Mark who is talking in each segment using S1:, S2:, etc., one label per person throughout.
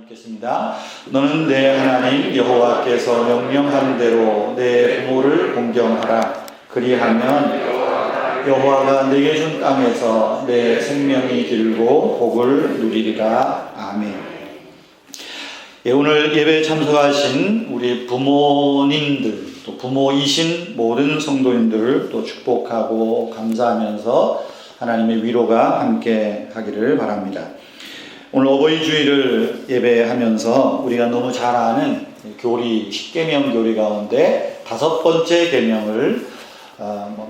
S1: 읽겠습니다. 너는 내 하나님 여호와께서 명령한 대로 내 부모를 공경하라. 그리하면 여호와가 내게 준 땅에서 내 생명이 길고 복을 누리리라. 아멘. 오늘 예배에 참석하신 우리 부모님들, 또 부모이신 모든 성도님들을 또 축복하고 감사하면서 하나님의 위로가 함께 하기를 바랍니다. 오늘 어버이 주일을 예배하면서 우리가 너무 잘 아는 교리, 십계명 교리 가운데 5번째 계명을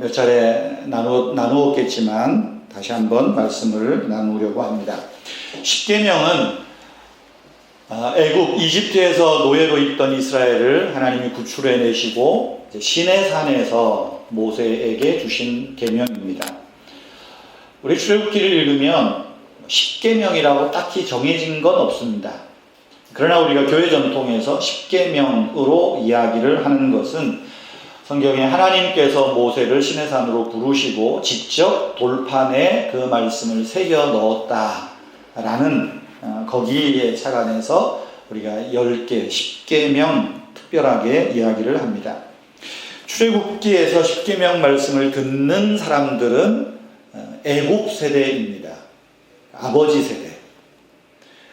S1: 몇 차례 나누었겠지만 다시 한번 말씀을 나누려고 합니다. 십계명은 애굽 이집트에서 노예로 있던 이스라엘을 하나님이 구출해내시고 시내산에서 모세에게 주신 계명입니다. 우리 출애굽기를 읽으면 십계명이라고 딱히 정해진 건 없습니다. 그러나 우리가 교회 전통에서 십계명으로 이야기를 하는 것은 성경에 하나님께서 모세를 시내산으로 부르시고 직접 돌판에 그 말씀을 새겨 넣었다라는 거기에 착안해서 우리가 10개, 십계명 특별하게 이야기를 합니다. 출애굽기에서 십계명 말씀을 듣는 사람들은 애굽 세대입니다. 아버지 세대.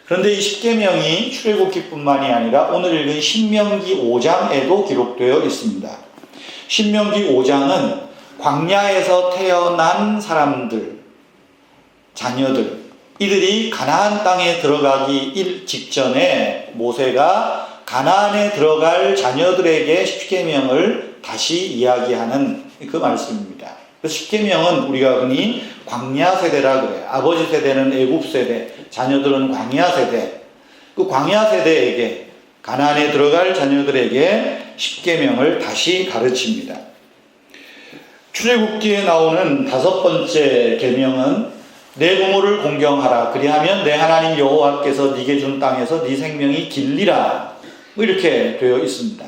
S1: 그런데 이 십계명이 출애굽기뿐만이 아니라 오늘 읽은 신명기 5장에도 기록되어 있습니다. 신명기 5장은 광야에서 태어난 사람들, 자녀들, 이들이 가나안 땅에 들어가기 직전에 모세가 가나안에 들어갈 자녀들에게 십계명을 다시 이야기하는 그 말씀입니다. 그 십계명은 우리가 흔히 광야 세대라 그래요. 아버지 세대는 애굽 세대, 자녀들은 광야 세대. 그 광야 세대에게, 가나안에 들어갈 자녀들에게 십계명을 다시 가르칩니다. 출애굽기에 나오는 5번째 계명은 내 부모를 공경하라. 그리하면 내 하나님 여호와께서 네게 준 땅에서 네 생명이 길리라. 이렇게 되어 있습니다.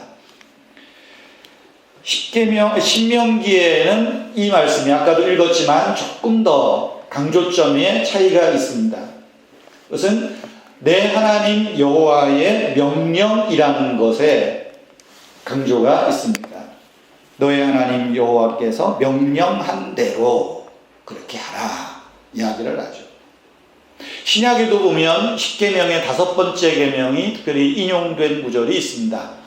S1: 신명기에는 이 말씀이 아까도 읽었지만 조금 더 강조점의 차이가 있습니다. 그것은 내 하나님 여호와의 명령이라는 것에 강조가 있습니다. 너의 하나님 여호와께서 명령한 대로 그렇게 하라 이야기를 하죠. 신약에도 보면 십계명의 5번째 계명이 특별히 인용된 구절이 있습니다.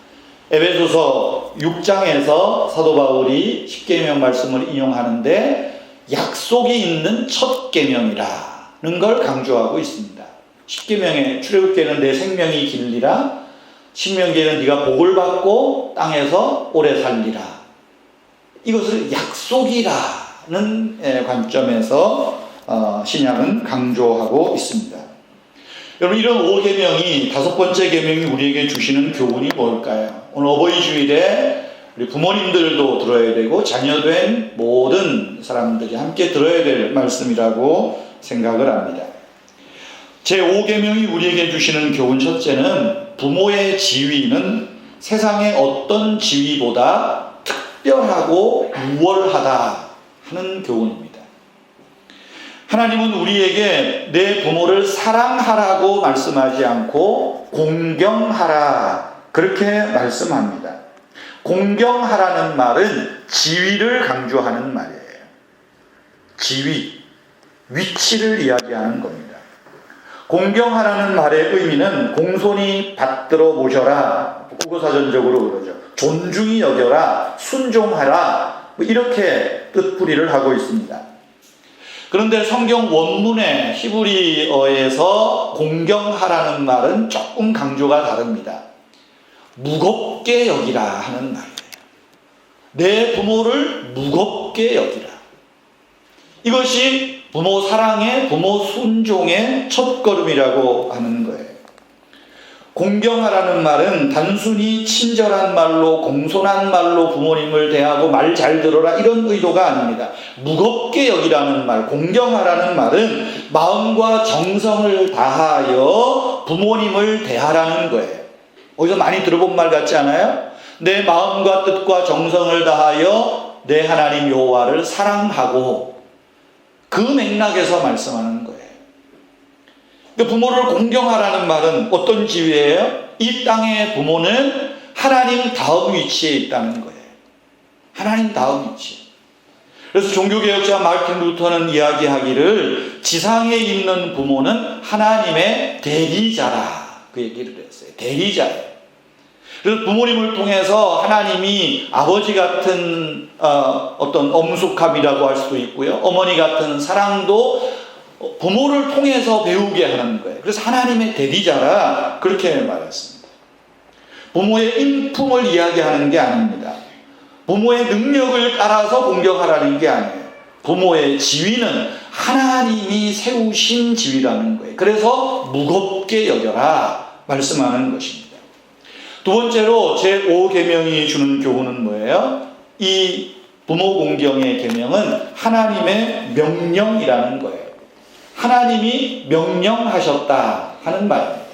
S1: 에베소서 6장에서 사도 바울이 십계명 말씀을 인용하는데 약속이 있는 첫 계명이라는 걸 강조하고 있습니다. 십계명의 출애굽기에는 내 생명이 길리라, 신명기에는 네가 복을 받고 땅에서 오래 살리라. 이것을 약속이라는 관점에서 신약은 강조하고 있습니다. 여러분, 이런 5계명이 5번째 계명이 우리에게 주시는 교훈이 뭘까요? 오늘 어버이 주일에 우리 부모님들도 들어야 되고 자녀된 모든 사람들이 함께 들어야 될 말씀이라고 생각을 합니다. 제5계명이 우리에게 주시는 교훈 첫째는 부모의 지위는 세상의 어떤 지위보다 특별하고 우월하다 하는 교훈입니다. 하나님은 우리에게 내 부모를 사랑하라고 말씀하지 않고 공경하라 그렇게 말씀합니다. 공경하라는 말은 지위를 강조하는 말이에요. 지위, 위치를 이야기하는 겁니다. 공경하라는 말의 의미는 공손히 받들어 모셔라, 국어사전적으로 그러죠. 존중히 여겨라, 순종하라, 이렇게 뜻풀이를 하고 있습니다. 그런데 성경 원문의 히브리어에서 공경하라는 말은 조금 강조가 다릅니다. 무겁게 여기라 하는 말이에요. 내 부모를 무겁게 여기라. 이것이 부모 사랑의, 부모 순종의 첫걸음이라고 하는 거예요. 공경하라는 말은 단순히 친절한 말로, 공손한 말로 부모님을 대하고 말 잘 들어라 이런 의도가 아닙니다. 무겁게 여기라는 말, 공경하라는 말은 마음과 정성을 다하여 부모님을 대하라는 거예요. 어디서 많이 들어본 말 같지 않아요? 내 마음과 뜻과 정성을 다하여 내 하나님 여호와를 사랑하고 그 맥락에서 말씀하는 거예요. 부모를 공경하라는 말은 어떤 지위예요? 이 땅의 부모는 하나님 다음 위치에 있다는 거예요. 하나님 다음 위치. 그래서 종교개혁자 마르틴 루터는 이야기하기를 지상에 있는 부모는 하나님의 대리자라, 그 얘기를 했어요. 대리자예요. 그래서 부모님을 통해서 하나님이 아버지 같은 어떤 엄숙함이라고 할 수도 있고요, 어머니 같은 사랑도 부모를 통해서 배우게 하는 거예요. 그래서 하나님의 대리자라 그렇게 말했습니다. 부모의 인품을 이야기하는 게 아닙니다. 부모의 능력을 따라서 공경하라는 게 아니에요. 부모의 지위는 하나님이 세우신 지위라는 거예요. 그래서 무겁게 여겨라 말씀하는 것입니다. 두 번째로 제5계명이 주는 교훈은 뭐예요? 이 부모 공경의 계명은 하나님의 명령이라는 거예요. 하나님이 명령하셨다 하는 말입니다.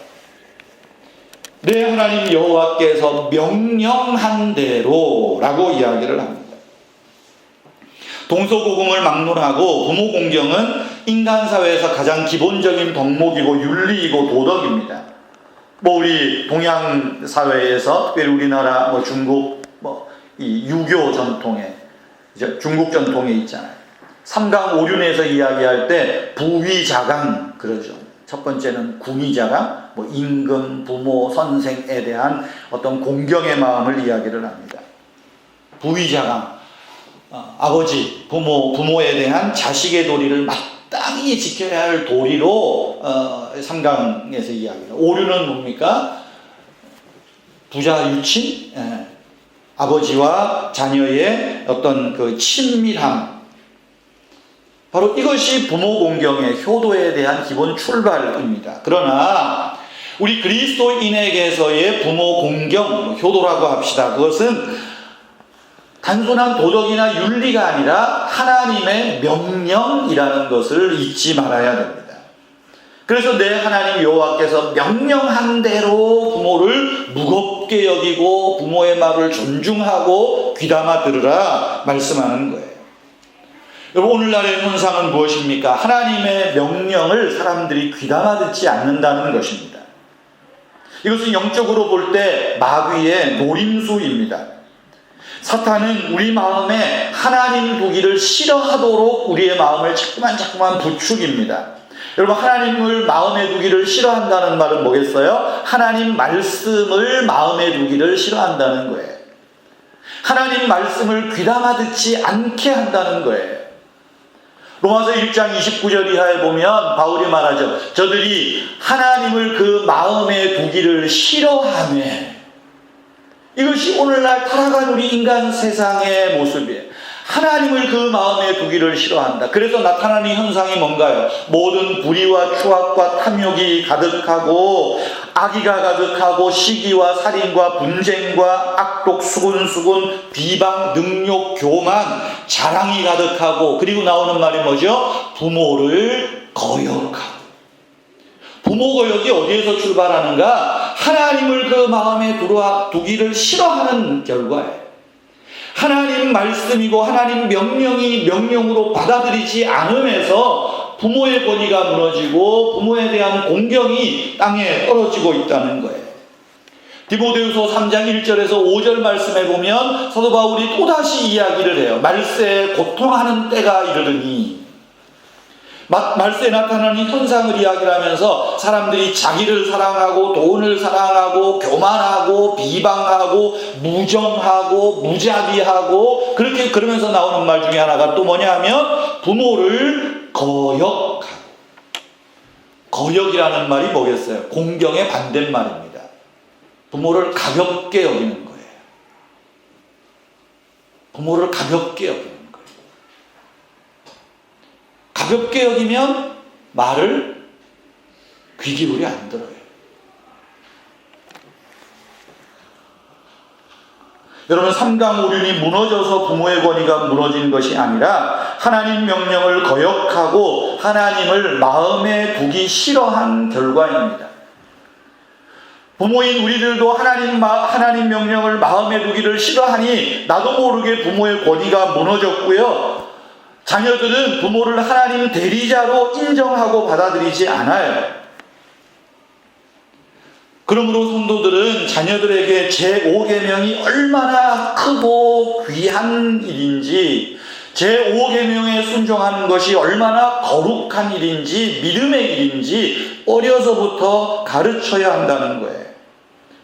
S1: 내 하나님 여호와께서 명령한 대로라고 이야기를 합니다. 동서고금을 막론하고 부모 공경은 인간 사회에서 가장 기본적인 덕목이고 윤리이고 도덕입니다. 우리 동양 사회에서 특별히 우리나라 중국 이 유교 전통에 중국 전통에 있잖아요. 삼강오륜에서 이야기할 때 부위자강 그러죠. 첫 번째는 궁위자강, 임금, 부모, 선생에 대한 어떤 공경의 마음을 이야기를 합니다. 부위자강, 아버지, 부모에 대한 자식의 도리를 마땅히 지켜야 할 도리로 삼강에서 이야기해요. 오륜은 뭡니까? 부자 유친, 아버지와 자녀의 어떤 그 친밀함, 바로 이것이 부모 공경의 효도에 대한 기본 출발입니다. 그러나 우리 그리스도인에게서의 부모 공경, 효도라고 합시다. 그것은 단순한 도덕이나 윤리가 아니라 하나님의 명령이라는 것을 잊지 말아야 됩니다. 그래서 내 하나님 여호와께서 명령한 대로 부모를 무겁게 여기고 부모의 말을 존중하고 귀담아 들으라 말씀하는 거예요. 여러분, 오늘날의 현상은 무엇입니까? 하나님의 명령을 사람들이 귀담아 듣지 않는다는 것입니다. 이것은 영적으로 볼 때 마귀의 노림수입니다. 사탄은 우리 마음에 하나님 두기를 싫어하도록 우리의 마음을 자꾸만 부추깁니다. 여러분, 하나님을 마음에 두기를 싫어한다는 말은 뭐겠어요? 하나님 말씀을 마음에 두기를 싫어한다는 거예요. 하나님 말씀을 귀담아 듣지 않게 한다는 거예요. 로마서 1장 29절 이하에 보면 바울이 말하죠. 저들이 하나님을 그 마음에 두기를 싫어하네. 이것이 오늘날 타락한 우리 인간 세상의 모습이에요. 하나님을 그 마음에 두기를 싫어한다. 그래서 나타나는 현상이 뭔가요? 모든 불의와 추악과 탐욕이 가득하고 악의가 가득하고 시기와 살인과 분쟁과 악독, 수군수군, 비방, 능욕, 교만, 자랑이 가득하고, 그리고 나오는 말이 뭐죠? 부모를 거역하고. 부모 거역이 어디에서 출발하는가? 하나님을 그 마음에 두기를 싫어하는 결과예요. 하나님 말씀이고 하나님 명령이 명령으로 받아들이지 않음에서 부모의 권위가 무너지고 부모에 대한 공경이 땅에 떨어지고 있다는 거예요. 디모데후서 3장 1절에서 5절 말씀에 보면 사도 바울이 또다시 이야기를 해요. 말세에 고통하는 때가 이르르니, 말세에 나타나는 현상을 이야기를 하면서 사람들이 자기를 사랑하고 돈을 사랑하고 교만하고 비방하고 무정하고 무자비하고 그러면서 나오는 말 중에 하나가 또 뭐냐 하면 부모를 거역하고. 거역이라는 말이 뭐겠어요? 공경의 반대말입니다. 부모를 가볍게 여기는 거예요. 부모를 가볍게 여기는 거예요. 가볍게 여기면 말을 귀 기울이 안 들어요. 여러분, 삼강오륜이 무너져서 부모의 권위가 무너진 것이 아니라 하나님 명령을 거역하고 하나님을 마음에 두기 싫어한 결과입니다. 부모인 우리들도 하나님 명령을 마음에 두기를 싫어하니 나도 모르게 부모의 권위가 무너졌고요. 자녀들은 부모를 하나님 대리자로 인정하고 받아들이지 않아요. 그러므로 성도들은 자녀들에게 제5계명이 얼마나 크고 귀한 일인지, 제5계명에 순종하는 것이 얼마나 거룩한 일인지, 믿음의 일인지 어려서부터 가르쳐야 한다는 거예요.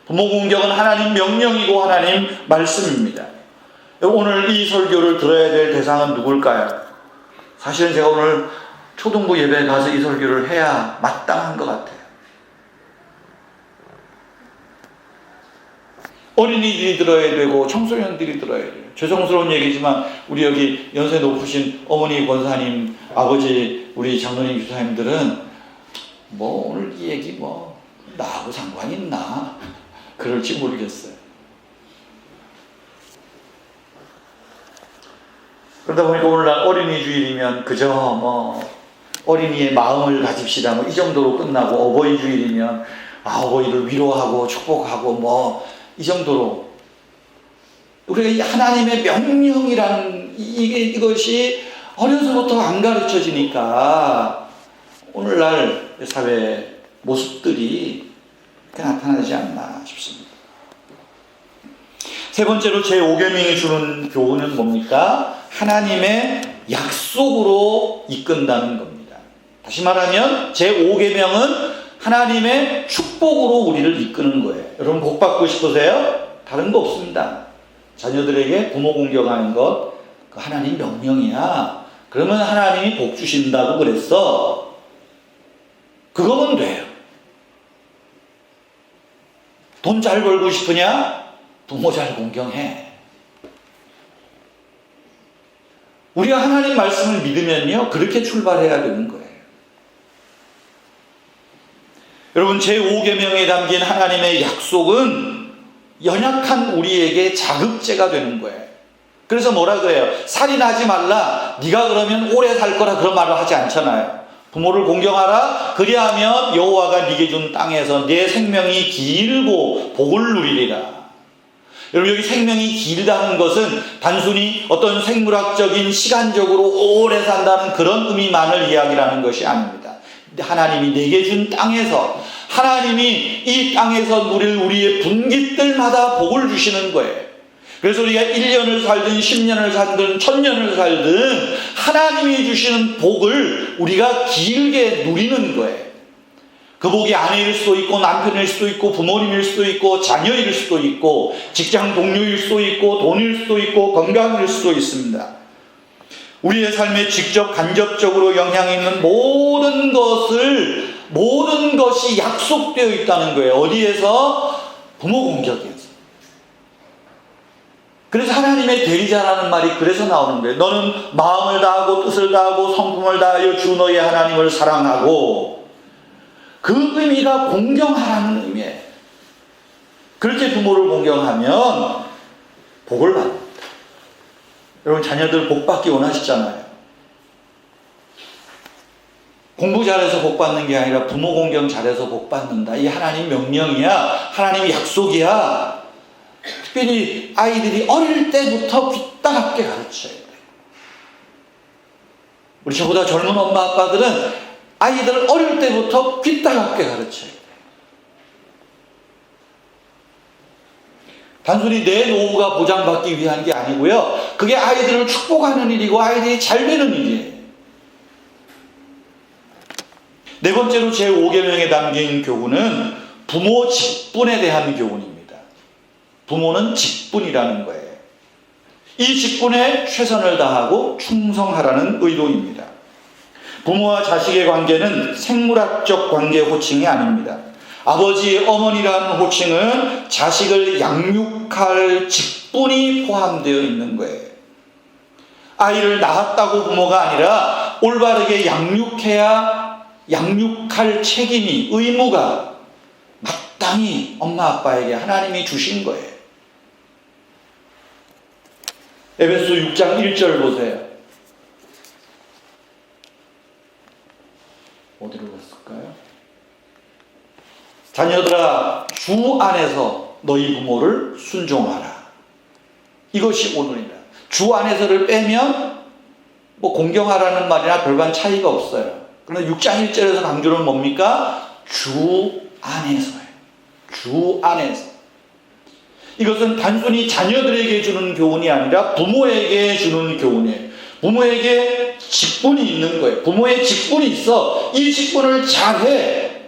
S1: 부모 공경은 하나님 명령이고 하나님 말씀입니다. 오늘 이 설교를 들어야 될 대상은 누굴까요? 사실은 제가 오늘 초등부 예배에 가서 이 설교를 해야 마땅한 것 같아요. 어린이들이 들어야 되고 청소년들이 들어야 돼요. 죄송스러운 얘기지만 우리 여기 연세 높으신 어머니 권사님, 아버지 우리 장로님 교사님들은 뭐 오늘 이 얘기 뭐 나하고 상관이 있나 그럴지 모르겠어요. 그러다 보니까 오늘날 어린이 주일이면 그저 뭐 어린이의 마음을 가집시다 뭐 이 정도로 끝나고, 어버이 주일이면 어버이를 위로하고 축복하고 뭐 이 정도로, 우리가 이 하나님의 명령이라는 이것이 어려서부터 안 가르쳐지니까 오늘날 사회 모습들이 그렇게 나타나지 않나 싶습니다. 세 번째로 제5계명이 주는 교훈은 뭡니까? 하나님의 약속으로 이끈다는 겁니다. 다시 말하면 제5계명은 하나님의 축복으로 우리를 이끄는 거예요. 여러분 복 받고 싶으세요? 다른 거 없습니다. 자녀들에게 부모 공경하는 것, 그 하나님 명령이야. 그러면 하나님이 복 주신다고 그랬어. 그거면 돼요. 돈 잘 벌고 싶으냐? 부모 잘 공경해. 우리가 하나님 말씀을 믿으면요, 그렇게 출발해야 되는 거예요. 여러분, 제5계명에 담긴 하나님의 약속은 연약한 우리에게 자극제가 되는 거예요. 그래서 뭐라 그래요? 살인하지 말라. 네가 그러면 오래 살 거라 그런 말을 하지 않잖아요. 부모를 공경하라. 그리하면 여호와가 네게 준 땅에서 네 생명이 길고 복을 누리리라. 여러분, 여기 생명이 길다는 것은 단순히 어떤 생물학적인 시간적으로 오래 산다는 그런 의미만을 이야기하는 것이 아닙니다. 하나님이 내게 준 땅에서, 하나님이 이 땅에서 누릴 우리의 분깃들마다 복을 주시는 거예요. 그래서 우리가 1년을 살든 10년을 살든 1000년을 살든 하나님이 주시는 복을 우리가 길게 누리는 거예요. 그 복이 아내일 수도 있고 남편일 수도 있고 부모님일 수도 있고 자녀일 수도 있고 직장 동료일 수도 있고 돈일 수도 있고 건강일 수도 있습니다. 우리의 삶에 직접 간접적으로 영향이 있는 모든 것이 약속되어 있다는 거예요. 어디에서? 부모 공격에서. 그래서 하나님의 대리자라는 말이 그래서 나오는 거예요. 너는 마음을 다하고 뜻을 다하고 성품을 다하여 주 너의 하나님을 사랑하고, 그 의미가 공경하라는 의미예요. 그렇게 부모를 공경하면 복을 받는다. 여러분, 자녀들 복 받기 원하시잖아요. 공부 잘해서 복 받는 게 아니라 부모 공경 잘해서 복 받는다. 이 하나님 명령이야. 하나님 약속이야. 특별히 아이들이 어릴 때부터 귀따갑게 가르쳐야 돼요. 우리 저보다 젊은 엄마 아빠들은 아이들을 어릴 때부터 귀따갑게 가르쳐야 돼요. 단순히 내 노후가 보장받기 위한 게 아니고요, 그게 아이들을 축복하는 일이고 아이들이 잘 되는 일이에요. 네 번째로 제5계명에 담긴 교훈은 부모 직분에 대한 교훈입니다. 부모는 직분이라는 거예요. 이 직분에 최선을 다하고 충성하라는 의도입니다. 부모와 자식의 관계는 생물학적 관계 호칭이 아닙니다. 아버지, 어머니라는 호칭은 자식을 양육할 직분이 포함되어 있는 거예요. 아이를 낳았다고 부모가 아니라 올바르게 양육할 책임이, 의무가 마땅히 엄마 아빠에게 하나님이 주신 거예요. 에베소 6장 1절 보세요. 어디로 갔을까요? 자녀들아, 주 안에서 너희 부모를 순종하라. 이것이 오늘이라. 주 안에서를 빼면 뭐 공경하라는 말이나 별반 차이가 없어요. 그러나 6장 1절에서 강조는 뭡니까? 주 안에서예요. 주 안에서. 이것은 단순히 자녀들에게 주는 교훈이 아니라 부모에게 주는 교훈이에요. 부모에게 직분이 있는 거예요. 부모의 직분이 있어. 이 직분을 잘해.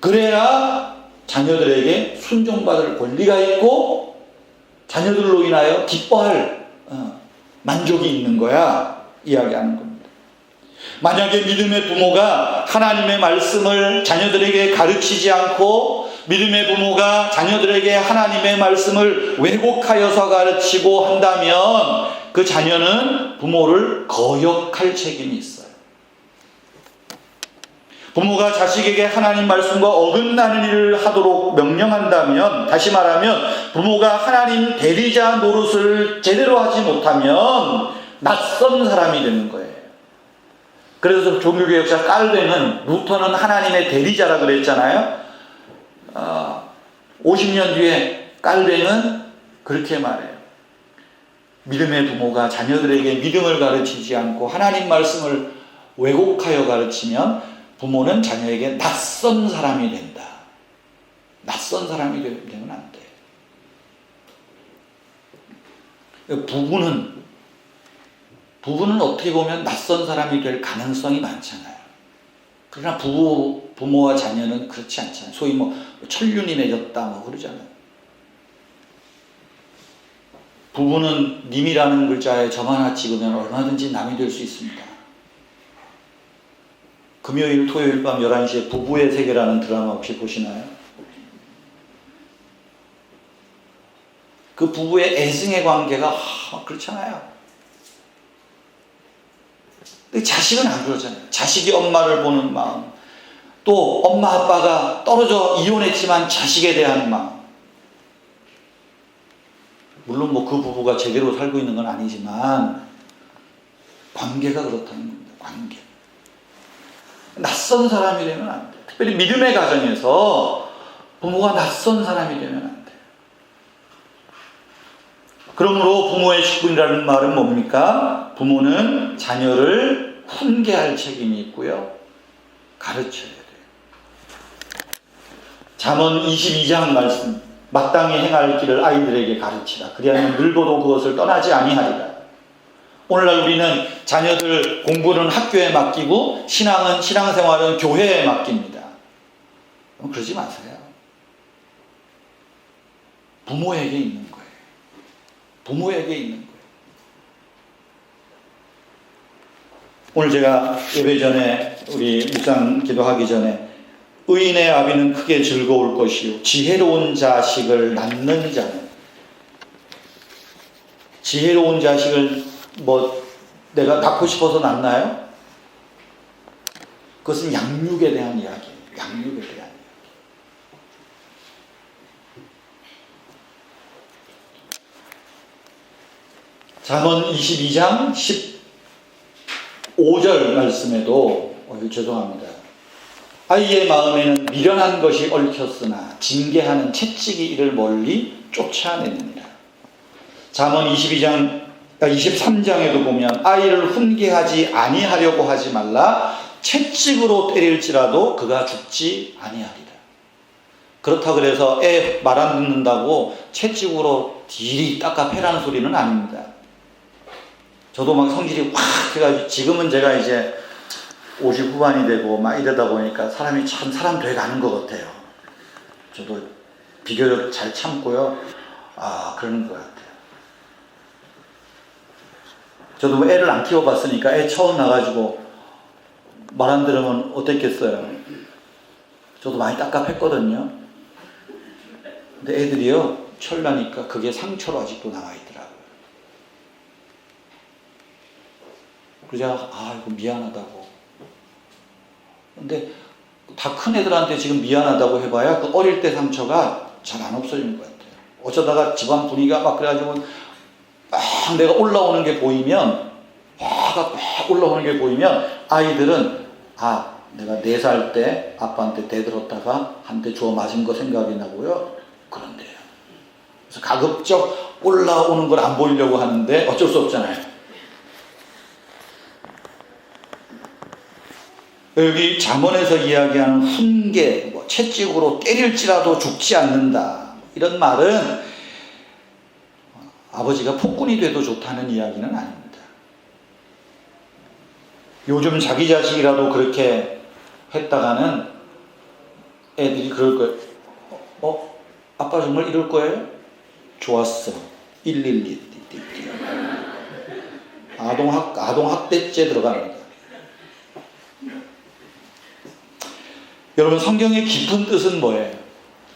S1: 그래야 자녀들에게 순종받을 권리가 있고 자녀들로 인하여 기뻐할 만족이 있는 거야. 이야기하는 겁니다. 만약에 믿음의 부모가 하나님의 말씀을 자녀들에게 가르치지 않고 믿음의 부모가 자녀들에게 하나님의 말씀을 왜곡하여서 가르치고 한다면 그 자녀는 부모를 거역할 책임이 있어요. 부모가 자식에게 하나님 말씀과 어긋나는 일을 하도록 명령한다면, 다시 말하면 부모가 하나님 대리자 노릇을 제대로 하지 못하면 낯선 사람이 되는 거예요. 그래서 종교개혁자 깔뱅은 루터는 하나님의 대리자라 그랬잖아요. 50년 뒤에 깔뱅은 그렇게 말해요. 믿음의 부모가 자녀들에게 믿음을 가르치지 않고 하나님 말씀을 왜곡하여 가르치면 부모는 자녀에게 낯선 사람이 된다. 낯선 사람이 되면 안 돼. 부부는 어떻게 보면 낯선 사람이 될 가능성이 많잖아요. 그러나 부모와 자녀는 그렇지 않잖아요. 소위 천륜이 맺었다 그러잖아요. 부부는 님이라는 글자에 점 하나 찍으면 얼마든지 남이 될 수 있습니다. 금요일, 토요일 밤 11시에 부부의 세계라는 드라마 혹시 보시나요? 그 부부의 애증의 관계가 그렇잖아요. 근데 자식은 안 그러잖아요. 자식이 엄마를 보는 마음, 또 엄마 아빠가 떨어져 이혼했지만 자식에 대한 마음. 물론 그 부부가 제대로 살고 있는 건 아니지만 관계가 그렇다는 겁니다. 관계. 낯선 사람이 되면 안 돼요. 특별히 믿음의 가정에서 부모가 낯선 사람이 되면 안 돼요. 그러므로 부모의 직분이라는 말은 뭡니까? 부모는 자녀를 훈계할 책임이 있고요. 가르쳐야 돼요. 잠언 22장 말씀, 마땅히 행할 길을 아이들에게 가르치라. 그리하면 늙어도 그것을 떠나지 아니하리라. 오늘날 우리는 자녀들 공부는 학교에 맡기고 신앙생활은 교회에 맡깁니다. 그러지 마세요. 부모에게 있는 거예요. 부모에게 있는 거예요. 오늘 제가 예배 전에 우리 묵상 기도하기 전에 의인의 아비는 크게 즐거울 것이요 지혜로운 자식을 낳는 자는, 지혜로운 자식을 내가 낳고 싶어서 낳나요? 그것은 양육에 대한 이야기예요. 양육에 대한 이야기. 잠언 22장 15절 말씀에도 죄송합니다. 아이의 마음에는 미련한 것이 얽혔으나 징계하는 채찍이 이를 멀리 쫓아내느니라. 잠언 23장에도 보면 아이를 훈계하지 아니하려고 하지 말라. 채찍으로 때릴지라도 그가 죽지 아니하리라. 그렇다고 해서 애 말 안 듣는다고 채찍으로 딜이 닦아 패라는 소리는 아닙니다. 저도 막 성질이 확 해가지고 지금은 제가 이제 50 후반이 되고 막 이러다 보니까 사람이 참 사람 돼가는 것 같아요. 저도 비교적 잘 참고요. 그런 것 같아요. 저도 애를 안 키워봤으니까 애 처음 나가지고 말 안 들으면 어땠겠어요? 저도 많이 깝깝했거든요. 근데 애들이요, 철나니까 그게 상처로 아직도 남아있더라고요. 그래서 제가 이거 미안하다고. 근데 다 큰 애들한테 지금 미안하다고 해봐야 그 어릴 때 상처가 잘 안 없어지는 것 같아요. 어쩌다가 집안 분위기가 막 그래가지고 막 내가 올라오는 게 보이면, 화가 막 올라오는 게 보이면 아이들은 내가 4살 때 아빠한테 대들었다가 한 대 주워 맞은 거 생각이 나고요. 그런데요. 그래서 가급적 올라오는 걸 안 보이려고 하는데 어쩔 수 없잖아요. 여기 잠언에서 이야기하는 훈계, 채찍으로 때릴지라도 죽지 않는다. 이런 말은 아버지가 폭군이 돼도 좋다는 이야기는 아닙니다. 요즘 자기 자식이라도 그렇게 했다가는 애들이 그럴 거예요. 아빠 정말 이럴 거예요? 좋았어. 112. 아동학대죄 들어갑니다. 여러분, 성경의 깊은 뜻은 뭐예요?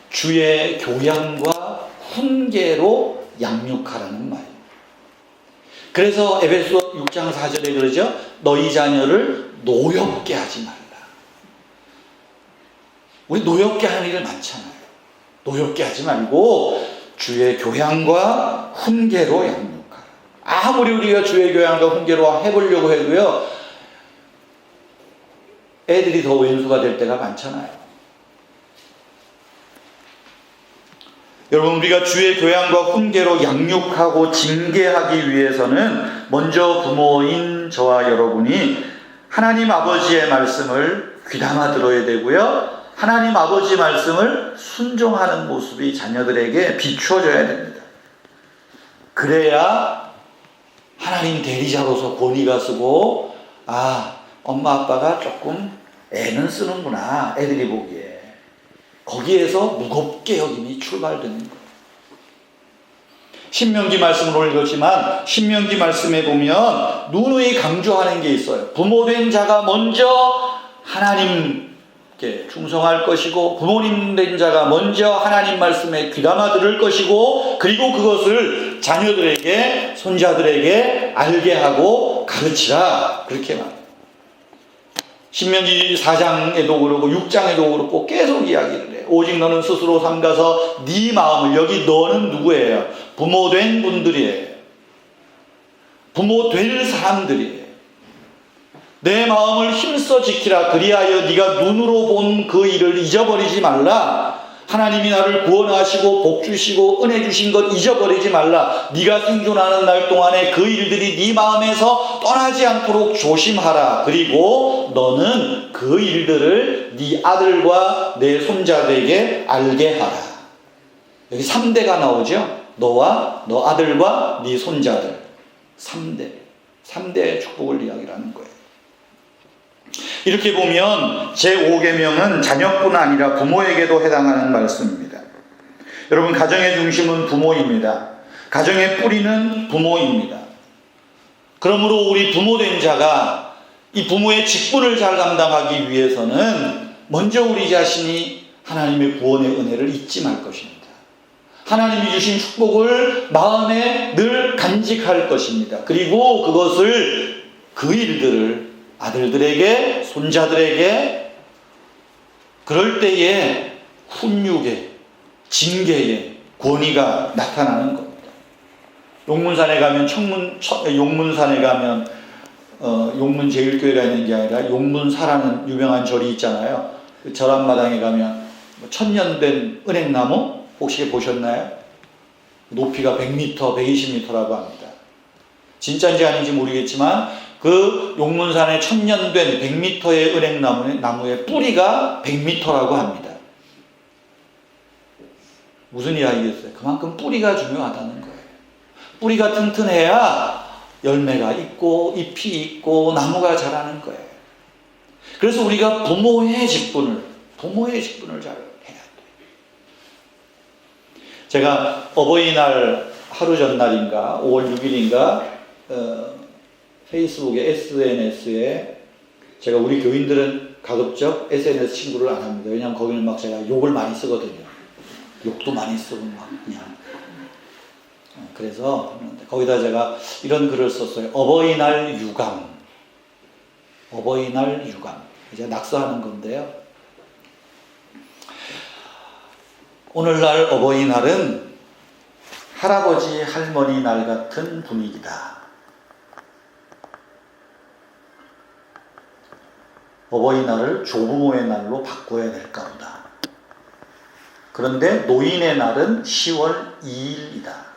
S1: 주의 교양과 훈계로 양육하라는 말이에요. 그래서 에베소 6장 4절에 그러죠. 너희 자녀를 노엽게 하지 말라. 우리 노엽게 하는 일이 많잖아요. 노엽게 하지 말고 주의 교양과 훈계로 양육하라. 아무리 우리가 주의 교양과 훈계로 해보려고 해도요, 애들이 더 왼수가 될 때가 많잖아요. 여러분, 우리가 주의 교양과 훈계로 양육하고 징계하기 위해서는 먼저 부모인 저와 여러분이 하나님 아버지의 말씀을 귀담아 들어야 되고요, 하나님 아버지 말씀을 순종하는 모습이 자녀들에게 비추어져야 됩니다. 그래야 하나님 대리자로서 권위가 쓰고, 엄마 아빠가 조금 애는 쓰는구나, 애들이 보기에. 거기에서 무겁게 여김이 출발되는 거예요. 신명기 말씀을 읽었지만 신명기 말씀에 보면 누누이 강조하는 게 있어요. 부모된 자가 먼저 하나님께 충성할 것이고, 부모님 된 자가 먼저 하나님 말씀에 귀담아 들을 것이고, 그리고 그것을 자녀들에게, 손자들에게 알게 하고 가르치라, 그렇게 말해요. 신명기 4장에도 그러고 6장에도 그렇고 계속 이야기를 해요. 오직 너는 스스로 삼가서 네 마음을, 여기 너는 누구예요? 부모된 분들이에요. 부모될 사람들이에요. 내 마음을 힘써 지키라. 그리하여 네가 눈으로 본 그 일을 잊어버리지 말라. 하나님이 나를 구원하시고 복 주시고 은혜 주신 것 잊어버리지 말라. 네가 생존하는 날 동안에 그 일들이 네 마음에서 떠나지 않도록 조심하라. 그리고 너는 그 일들을 네 아들과 내 손자들에게 알게 하라. 여기 3대가 나오죠. 너와 너 아들과 네 손자들. 3대의 축복을 이야기하는 거예요. 이렇게 보면 제5계명은 자녀뿐 아니라 부모에게도 해당하는 말씀입니다. 여러분, 가정의 중심은 부모입니다. 가정의 뿌리는 부모입니다. 그러므로 우리 부모된 자가 이 부모의 직분을 잘 감당하기 위해서는 먼저 우리 자신이 하나님의 구원의 은혜를 잊지 말 것입니다. 하나님이 주신 축복을 마음에 늘 간직할 것입니다. 그리고 그것을, 그 일들을 아들들에게, 손자들에게 그럴 때에 훈육의, 징계의 권위가 나타나는 겁니다. 용문산에 가면 용문산에 가면 용문제일교회가 있는 게 아니라 용문사라는 유명한 절이 있잖아요. 그 절 앞마당에 가면 천년된 은행나무 혹시 보셨나요? 높이가 100m, 120m라고 합니다. 진짜인지 아닌지 모르겠지만 그 용문산에 천년된 100m의 은행나무의 뿌리가 100m라고 합니다. 무슨 이야기겠어요? 그만큼 뿌리가 중요하다는 거예요. 뿌리가 튼튼해야 열매가 있고 잎이 있고 나무가 자라는 거예요. 그래서 우리가 부모의 직분을 잘 해야 돼요. 제가 어버이날 하루 전날인가 5월 6일인가 페이스북에 SNS에 제가, 우리 교인들은 가급적 SNS 친구를 안 합니다. 왜냐하면 거기는 막 제가 욕을 많이 쓰거든요. 욕도 많이 쓰고 막 그냥. 그래서 거기다 제가 이런 글을 썼어요. 어버이날 유감. 이제 낙서하는 건데요. 오늘날 어버이날은 할아버지 할머니 날 같은 분위기다. 어버이날을 조부모의 날로 바꿔야 될까 보다. 그런데 노인의 날은 10월 2일이다.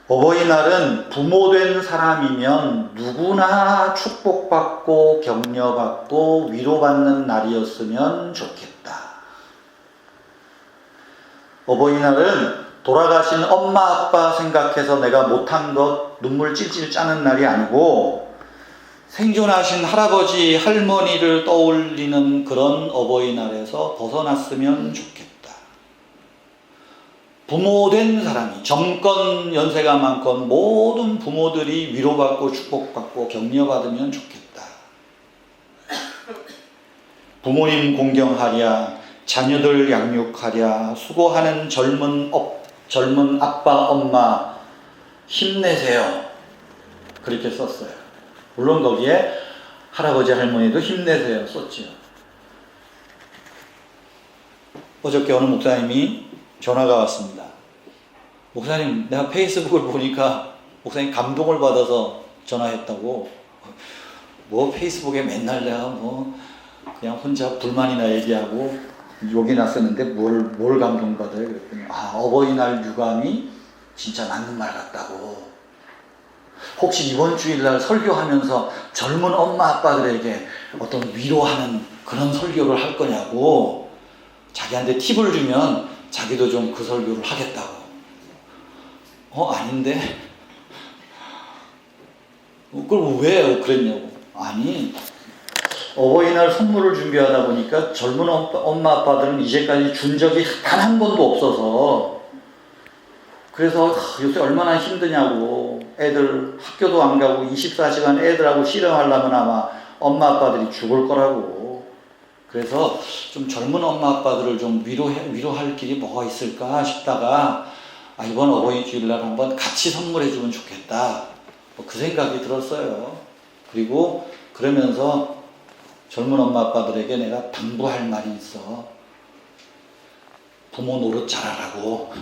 S1: 어버이날은 부모된 사람이면 누구나 축복받고 격려받고 위로받는 날이었으면 좋겠다. 어버이날은 돌아가신 엄마 아빠 생각해서 내가 못한 것 눈물 찔찔 짜는 날이 아니고 생존하신 할아버지 할머니를 떠올리는 그런 어버이날에서 벗어났으면 좋겠다. 부모된 사람이 젊건 연세가 많건 모든 부모들이 위로받고 축복받고 격려받으면 좋겠다. 부모님 공경하랴, 자녀들 양육하랴, 수고하는 젊은 아빠 엄마 힘내세요. 그렇게 썼어요. 물론 거기에 할아버지 할머니도 힘내세요 썼지요. 어저께 어느 목사님이 전화가 왔습니다. 목사님, 내가 페이스북을 보니까 목사님 감동을 받아서 전화했다고. 뭐 페이스북에 맨날 내가 그냥 혼자 불만이나 얘기하고 욕이나 쓰는데 뭘 감동받아요? 그랬더니 어버이날 유감이 진짜 맞는 말 같다고. 혹시 이번 주일날 설교하면서 젊은 엄마 아빠들에게 어떤 위로하는 그런 설교를 할 거냐고 자기한테 팁을 주면 자기도 좀 그 설교를 하겠다고. 아닌데? 그럼 왜 그랬냐고. 아니, 어버이날 선물을 준비하다 보니까 젊은 엄마 아빠들은 이제까지 준 적이 단 한 번도 없어서 그래서 요새 얼마나 힘드냐고. 애들 학교도 안 가고 24시간 애들하고 씨름하려면 아마 엄마 아빠들이 죽을 거라고. 그래서 좀 젊은 엄마 아빠들을 좀 위로할 길이 뭐가 있을까 싶다가 이번 어버이 주일날 한번 같이 선물해 주면 좋겠다. 그 생각이 들었어요. 그리고 그러면서 젊은 엄마 아빠들에게 내가 당부할 말이 있어. 부모 노릇 잘하라고.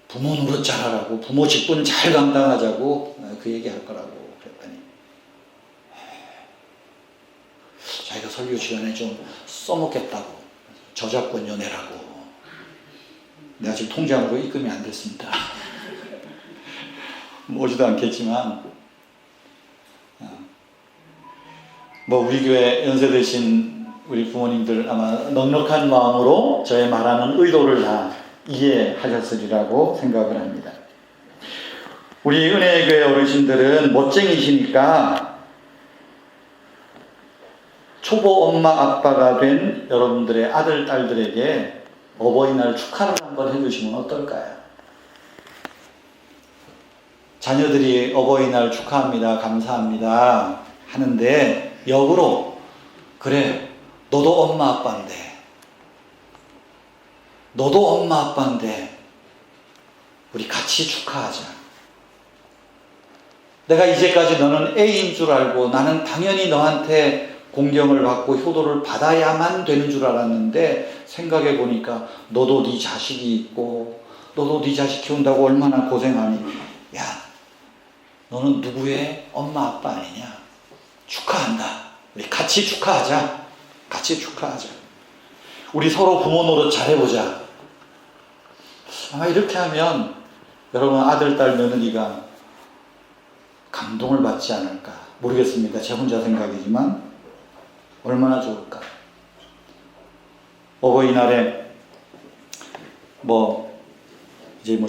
S1: 부모 노릇 잘하라고. 부모 직분 잘 감당하자고 그 얘기 할 거라고 그랬더니 자기가 설교 시간에 좀 써먹겠다고. 저작권료 내라고. 내가 지금 통장으로 입금이 안 됐습니다. 오지도 않겠지만 우리 교회 연세되신 우리 부모님들 아마 넉넉한 마음으로 저의 말하는 의도를 다 이해하셨으리라고 생각을 합니다. 우리 은혜교회 어르신들은 멋쟁이시니까 초보 엄마 아빠가 된 여러분들의 아들 딸들에게 어버이날 축하를 한번 해주시면 어떨까요? 자녀들이 어버이날 축하합니다, 감사합니다 하는데 역으로 그래, 너도 엄마 아빠인데 우리 같이 축하하자. 내가 이제까지 너는 애인 줄 알고 나는 당연히 너한테 공경을 받고 효도를 받아야만 되는 줄 알았는데 생각해 보니까 너도 네 자식이 있고 너도 네 자식 키운다고 얼마나 고생하니. 야, 너는 누구의 엄마 아빠 아니냐. 축하한다. 우리 같이 축하하자. 우리 서로 부모 노릇 잘해보자. 아마 이렇게 하면 여러분 아들, 딸, 며느리가 감동을 받지 않을까 모르겠습니다. 제 혼자 생각이지만 얼마나 좋을까. 어버이날에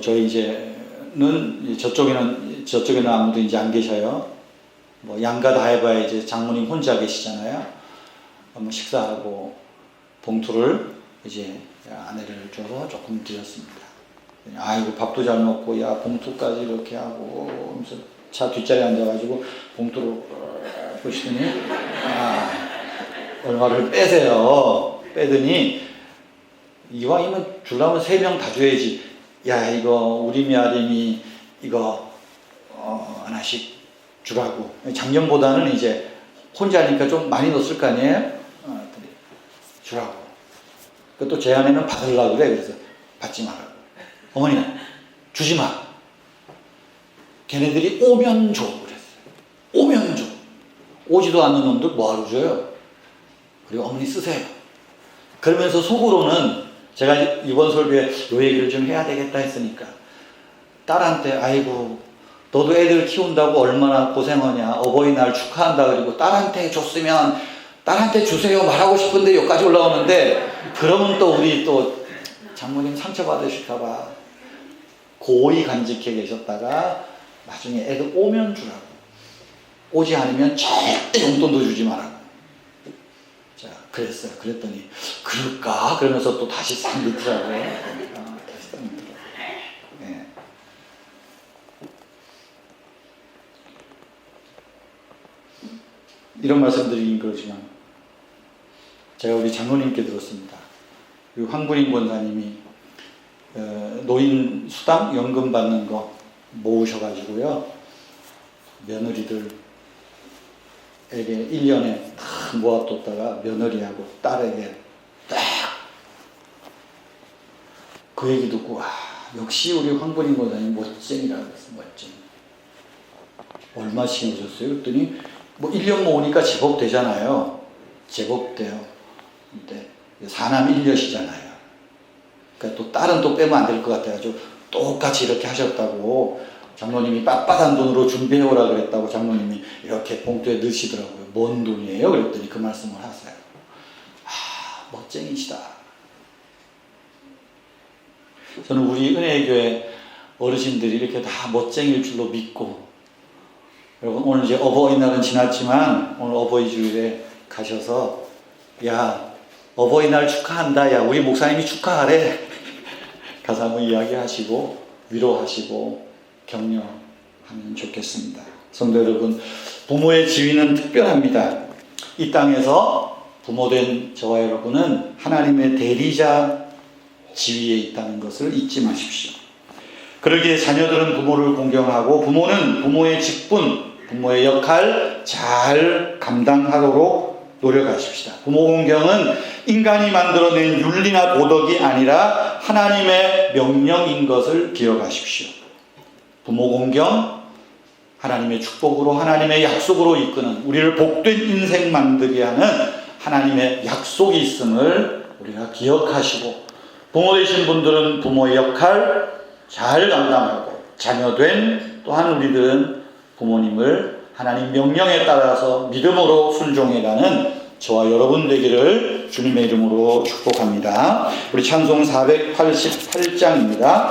S1: 저희는 저쪽에는 아무도 이제 안 계셔요. 양가 다 해봐야 이제 장모님 혼자 계시잖아요. 식사하고 봉투를 이제 아내를 줘서 조금 드렸습니다. 아이고 밥도 잘 먹고 야 봉투까지 이렇게 하고 하면서 차 뒷자리에 앉아가지고 봉투를 보시더니 얼마를 빼더니 이왕이면 주려면 3명 다 줘야지. 야 이거 우리 며느님이 이거 하나씩 주라고. 작년보다는 이제 혼자니까 좀 많이 넣었을 거 아니에요? 주라고. 또 제 아내는 받으려고 그래. 그래서 받지 말라고. 어머니 주지 마. 걔네들이 오면 줘 그랬어요. 오면 줘. 오지도 않는 놈들 뭐하러 줘요? 그리고 어머니 쓰세요. 그러면서 속으로는 제가 이번 설교에 요 얘기를 좀 해야 되겠다 했으니까 딸한테 아이고 너도 애들 키운다고 얼마나 고생하냐 어버이날 축하한다 그리고 딸한테 줬으면 딸한테 주세요 말하고 싶은데 여기까지 올라오는데 그러면 또 우리 또 장모님 상처받으실까봐 고이 간직해 계셨다가 나중에 애들 오면 주라고 오지 않으면 절대 용돈도 주지 말라고 자 그랬어요. 그랬더니 그럴까? 그러면서 또 다시 싹 넣더라고요. 다시 싹 넣더라고요. 네. 이런 말씀드리긴 그러지만 제가 우리 장로님께 들었습니다. 황군인 권사님이 노인 수당 연금 받는 거 모으셔가지고요 며느리들에게 1년에 다 모아뒀다가 며느리하고 딸에게 딱 그 얘기 듣고 와 역시 우리 황군인 권사님 멋쟁이라고 했어요. 멋쟁이. 얼마씩 오셨어요? 그랬더니 뭐 1년 모으니까 제법 되잖아요. 제법 돼요. 근데 4남 1녀시잖아요. 그러니까 또 딸은 또 빼면 안 될 것 같아가지고 똑같이 이렇게 하셨다고 장로님이 빳빳한 돈으로 준비해오라 그랬다고 장로님이 이렇게 봉투에 넣으시더라고요. 뭔 돈이에요? 그랬더니 그 말씀을 하세요. 아 멋쟁이시다. 저는 우리 은혜교회 어르신들이 이렇게 다 멋쟁이일 줄로 믿고 여러분 오늘 이제 어버이날은 지났지만 오늘 어버이 주일에 가셔서 야 어버이날 축하한다 야 우리 목사님이 축하하래 가서 한번 이야기하시고 위로하시고 격려하면 좋겠습니다. 성도 여러분 부모의 지위는 특별합니다. 이 땅에서 부모된 저와 여러분은 하나님의 대리자 지위에 있다는 것을 잊지 마십시오. 그러기에 자녀들은 부모를 공경하고 부모는 부모의 직분 부모의 역할 잘 감당하도록 노력하십시다. 부모 공경은 인간이 만들어낸 윤리나 도덕이 아니라 하나님의 명령인 것을 기억하십시오. 부모 공경, 하나님의 축복으로 하나님의 약속으로 이끄는 우리를 복된 인생 만들게 하는 하나님의 약속이 있음을 우리가 기억하시고 부모 되신 분들은 부모의 역할 잘 감당하고 자녀된 또한 우리들은 부모님을 하나님 명령에 따라서 믿음으로 순종해가는 저와 여러분 되기를 주님의 이름으로 축복합니다. 우리 찬송 488장입니다.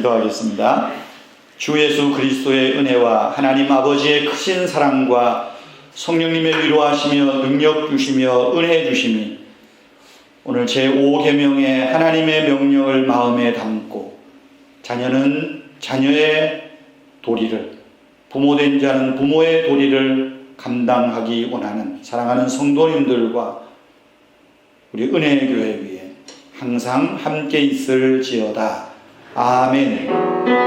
S1: 기도하겠습니다. 주 예수 그리스도의 은혜와 하나님 아버지의 크신 사랑과 성령님의 위로하시며 능력 주시며 은혜 주심이 오늘 제5계명의 하나님의 명령을 마음에 담고 자녀는 자녀의 도리를, 부모된 자는 부모의 도리를 감당하기 원하는 사랑하는 성도님들과 우리 은혜의 교회 위에 항상 함께 있을지어다. 아멘.